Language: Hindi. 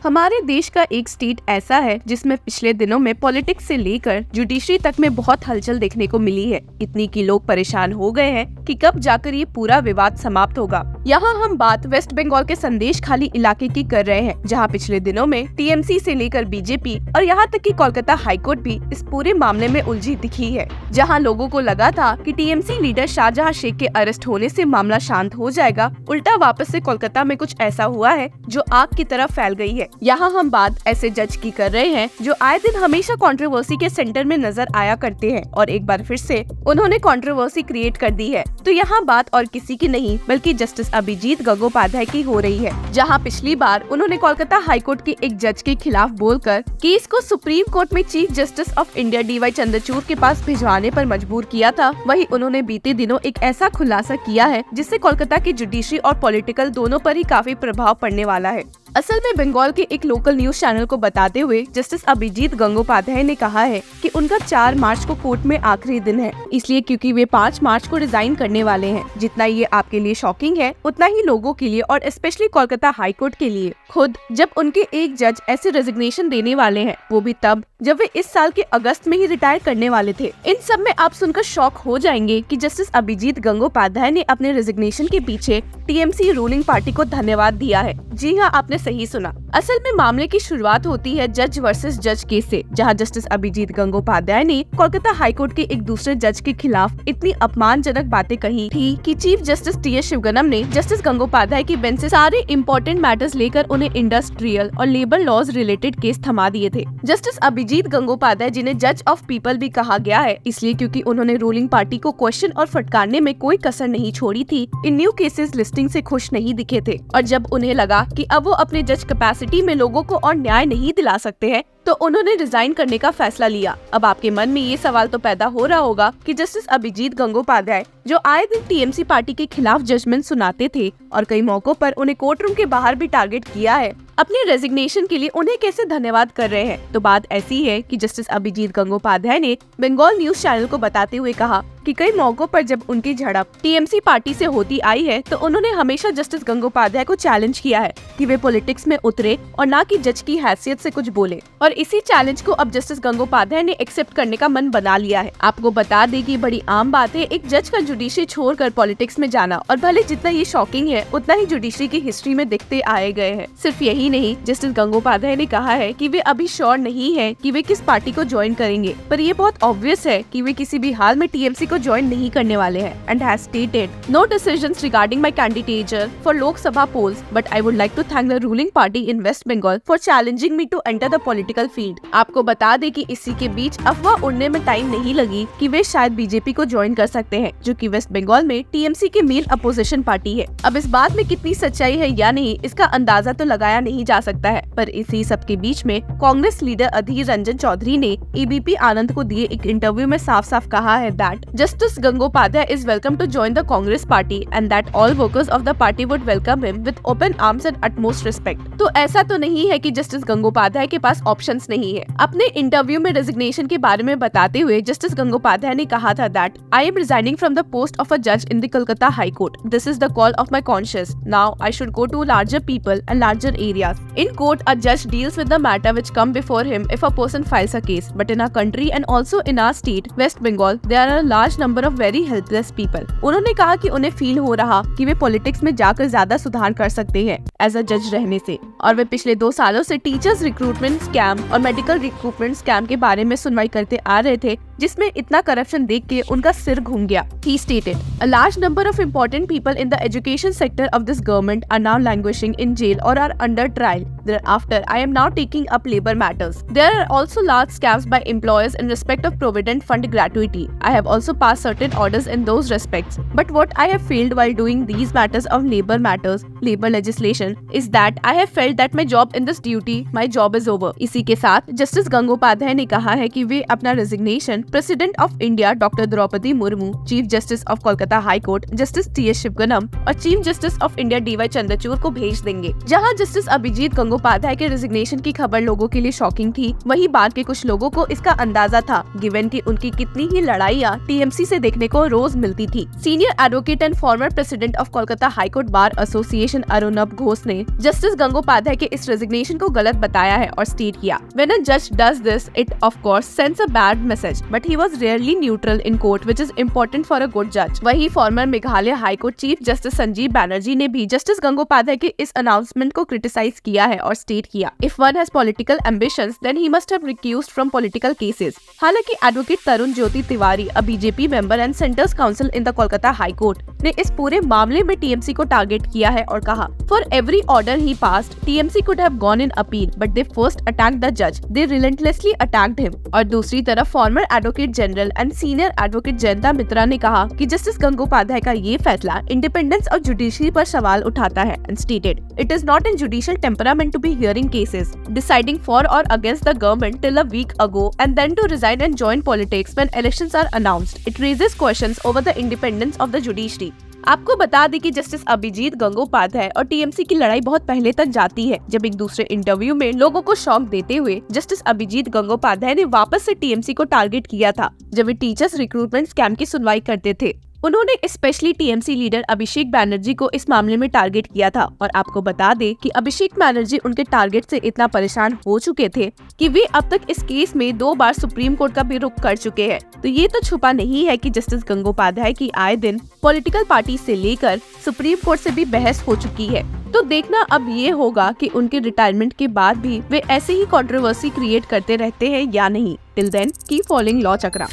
हमारे देश का एक स्टेट ऐसा है जिसमें पिछले दिनों में पॉलिटिक्स से लेकर जुडिशरी तक में बहुत हलचल देखने को मिली है। इतनी कि लोग परेशान हो गए हैं कि कब जाकर ये पूरा विवाद समाप्त होगा। यहाँ हम बात वेस्ट बंगाल के संदेश खाली इलाके की कर रहे हैं, जहाँ पिछले दिनों में टीएमसी से लेकर बीजेपी और यहाँ तक कि कोलकाता हाईकोर्ट भी इस पूरे मामले में उलझी दिखी है। जहाँ लोगों को लगा था कि टीएमसी लीडर शाहजहां शेख के अरेस्ट होने से मामला शांत हो जाएगा, उल्टा वापस से कोलकाता में कुछ ऐसा हुआ है जो आग की तरह फैल गई है। यहाँ हम बात ऐसे जज की कर रहे हैं जो आए दिन हमेशा कंट्रोवर्सी के सेंटर में नजर आया करते हैं और एक बार फिर से उन्होंने कंट्रोवर्सी क्रिएट कर दी है। तो यहाँ बात और किसी की नहीं बल्कि जस्टिस अभिजीत गंगोपाध्याय की हो रही है, जहाँ पिछली बार उन्होंने कोलकाता हाईकोर्ट के एक जज के खिलाफ बोलकर केस को सुप्रीम कोर्ट में chief justice of India DY Chandrachud के पास भिजवाने पर मजबूर किया था। वहीं उन्होंने बीते दिनों एक ऐसा खुलासा किया है जिससे कोलकाता की जुडिशरी और पॉलिटिकल दोनों पर ही काफी प्रभाव पड़ने वाला है। असल में बंगाल के एक लोकल न्यूज चैनल को बताते हुए जस्टिस अभिजीत गंगोपाध्याय ने कहा है कि उनका 4 मार्च को कोर्ट में आखिरी दिन है, इसलिए क्योंकि वे 5 मार्च को रिजाइन करने वाले हैं। जितना ये आपके लिए शॉकिंग है उतना ही लोगों के लिए और स्पेशली कोलकाता हाईकोर्ट के लिए। खुद जब उनके एक जज ऐसे रेजिग्नेशन देने वाले हैं, वो भी तब जब वे इस साल के अगस्त में ही रिटायर करने वाले थे। इन सब में आप सुनकर शॉक हो जाएंगे कि जस्टिस अभिजीत गंगोपाध्याय ने अपने रेजिग्नेशन के पीछे टीएमसी रूलिंग पार्टी को धन्यवाद दिया है। जी हाँ, आपने सही सुना। असल में मामले की शुरुआत होती है जज वर्सेस जज केस से, जहां जस्टिस अभिजीत गंगोपाध्याय ने कोलकाता हाईकोर्ट के एक दूसरे जज के खिलाफ इतनी अपमानजनक बातें कही थी कि चीफ जस्टिस TS शिवगनम ने जस्टिस गंगोपाध्याय की बेंच से सारे इम्पोर्टेंट मैटर्स लेकर उन्हें इंडस्ट्रियल और लेबर लॉज रिलेटेड केस थमा दिए थे। जस्टिस अभिजीत गंगोपाध्याय, जिन्हें जज ऑफ पीपल भी कहा गया है, इसलिए क्योंकि उन्होंने रूलिंग पार्टी को क्वेश्चन और फटकारने में कोई कसर नहीं छोड़ी थी, इन न्यू केसेस लिस्टिंग से खुश नहीं दिखे थे। और जब उन्हें लगा कि अब वो अपने जज कैपेसिटी में लोगों को और न्याय नहीं दिला सकते हैं, तो उन्होंने रिजाइन करने का फैसला लिया। अब आपके मन में ये सवाल तो पैदा हो रहा होगा कि जस्टिस अभिजीत गंगोपाध्याय, जो आए दिन टीएमसी पार्टी के खिलाफ जजमेंट सुनाते थे और कई मौकों पर उन्हें कोर्ट रूम के बाहर भी टारगेट किया है, अपने रेजिग्नेशन के लिए उन्हें कैसे धन्यवाद कर रहे हैं। तो बात ऐसी है कि जस्टिस अभिजीत गंगोपाध्याय ने बंगाल न्यूज चैनल को बताते हुए कहा कि कई मौकों पर जब उनकी झड़प टीएमसी पार्टी से होती आई है, तो उन्होंने हमेशा जस्टिस गंगोपाध्याय को चैलेंज किया है कि वे पॉलिटिक्स में उतरे और ना कि जज की हैसियत से कुछ बोले। और इसी चैलेंज को अब जस्टिस गंगोपाध्याय ने एक्सेप्ट करने का मन बना लिया है। आपको बता दें कि बड़ी आम बात है एक जज का जुडिशरी छोड़कर पॉलिटिक्स में जाना, और भले जितना ये शॉकिंग है उतना ही जुडिशरी की हिस्ट्री में दिखते आए गए हैं। सिर्फ यही नहीं, जस्टिस गंगोपाध्याय ने कहा है कि वे अभी श्योर नहीं है कि वे किस पार्टी को ज्वाइन करेंगे, पर ये बहुत ऑब्वियस है कि वे किसी भी हाल में टीएमसी को ज्वाइन नहीं करने वाले हैं। And has stated no decisions regarding my candidature for Lok Sabha polls, but I would like to thank the ruling party in West Bengal for challenging me to enter the political field. आपको बता दें कि इसी के बीच अफवाह उड़ने में टाइम नहीं लगी कि वे शायद बीजेपी को ज्वाइन कर सकते हैं, जो कि वेस्ट बंगाल में टीएमसी की मेन अपोजिशन पार्टी है। अब इस बात में कितनी सच्चाई है या नहीं, इसका अंदाजा तो लगाया नहीं जा सकता है, पर इसी सब के बीच में कांग्रेस लीडर अधीर रंजन चौधरी ने ABP आनंद को दिए एक इंटरव्यू में साफ साफ कहा है that justice Gangopadhyay is welcome to join the Congress party and that all workers of the party would welcome him with open arms and utmost respect. तो ऐसा तो नहीं है कि जस्टिस गंगोपाध्याय के पास ऑप्शंस नहीं है। अपने इंटरव्यू में रेजिग्नेशन के बारे में बताते हुए जस्टिस गंगोपाध्याय ने कहा था that I am resigning from the post of a जज in the Kolkata high court. This is the call of my conscious. Now I should go to larger people and larger areas. In court a judge deals with the matter which come before him if a person files a case, but in our country and also in our state West Bengal there are a large number of very helpless people। उन्होंने कहा कि उन्हें फील हो रहा कि वे पॉलिटिक्स में जाकर ज्यादा सुधार कर सकते हैं एज अ जज रहने से, और वे पिछले 2 सालों से टीचर्स रिक्रूटमेंट स्कैम और मेडिकल रिक्रूटमेंट स्कैम के बारे में सुनवाई करते आ रहे थे, जिसमें इतना करप्शन देख के उनका सिर घूम गया। He stated, a large number of important people in the education sector of this government are now languishing in jail or are under trial. Thereafter, I am now taking up labor matters. There are also large scams by employers in respect of provident fund gratuity. I have also passed certain orders in those respects. But what I have failed while doing these matters of labor legislation, is that I have felt that my job in this duty, my job is over. इसी के साथ जस्टिस गंगोपाध्याय ने कहा है कि वे अपना resignation president of India doctor Draupadi Murmu, chief justice of Kolkata high court justice TS Sivagnanam और chief justice of India DY Chandrachud को भेज देंगे। जहां जस्टिस अभिजीत गंगोपाध्याय के रेजिग्नेशन की खबर लोगों के लिए शॉकिंग थी, वहीं बाद के कुछ लोगों को इसका अंदाजा था, गिवन कि उनकी कितनी ही लड़ाइयां टीएमसी से देखने को रोज मिलती थी। Senior advocate and former president of Kolkata high court bar association Arunava Ghosh ने जस्टिस गंगोपाध्याय के इस रेजिग्नेशन को गलत बताया है और स्टेट किया, When a judge does this, it of course sends a bad message, but he was rarely neutral in court, which is important for a good judge. वही farmer Meghalaya high court chief justice Sanjeev Banerjee ने भी जस्टिस गंगोपाध्याय के इस अनाउंसमेंट को क्रिटिसाइज किया है और स्टेट किया, If one has political ambitions, then he must have recused from political cases. हालांकि advocate Tarun Jyoti Tiwari, a BJP member and Centers Counsel in the Kolkata High Court, ने इस पूरे मामले में टीएमसी को टारगेट किया है और कहा, For every order he passed, TMC could have gone in appeal, but they first attacked the judge. They relentlessly attacked him. और दूसरी तरफ former advocate general and senior advocate Jayanta Mitra ने कहा कि जस्टिस गंगोपाध्याय का ये फैसला इंडिपेंडेंस और जुडिशरी पर सवाल उठाता है and stated, It is not in judicial temperament to be hearing cases, deciding for or against the government till a week ago and then to resign and join politics when elections are announced. It raises questions over the independence of the judiciary. आपको बता दें कि जस्टिस अभिजीत गंगोपाध्याय और टीएमसी की लड़ाई बहुत पहले तक जाती है, जब एक दूसरे इंटरव्यू में लोगों को शॉक देते हुए जस्टिस अभिजीत गंगोपाध्याय ने वापस से टीएमसी को टारगेट किया था, जब वे टीचर्स रिक्रूटमेंट स्कैम की सुनवाई करते थे। उन्होंने स्पेशली टीएमसी लीडर अभिषेक बैनर्जी को इस मामले में टारगेट किया था और आपको बता दें कि अभिषेक बैनर्जी उनके टारगेट से इतना परेशान हो चुके थे कि वे अब तक इस केस में 2 बार सुप्रीम कोर्ट का भी रुख कर चुके हैं। तो ये तो छुपा नहीं है कि जस्टिस गंगोपाध्याय की आए दिन पॉलिटिकल पार्टी से लेकर सुप्रीम कोर्ट से भी बहस हो चुकी है। तो देखना अब ये होगा कि उनके रिटायरमेंट के बाद भी वे ऐसे ही कंट्रोवर्सी क्रिएट करते रहते हैं या नहीं। Till then keep following law चक्रा।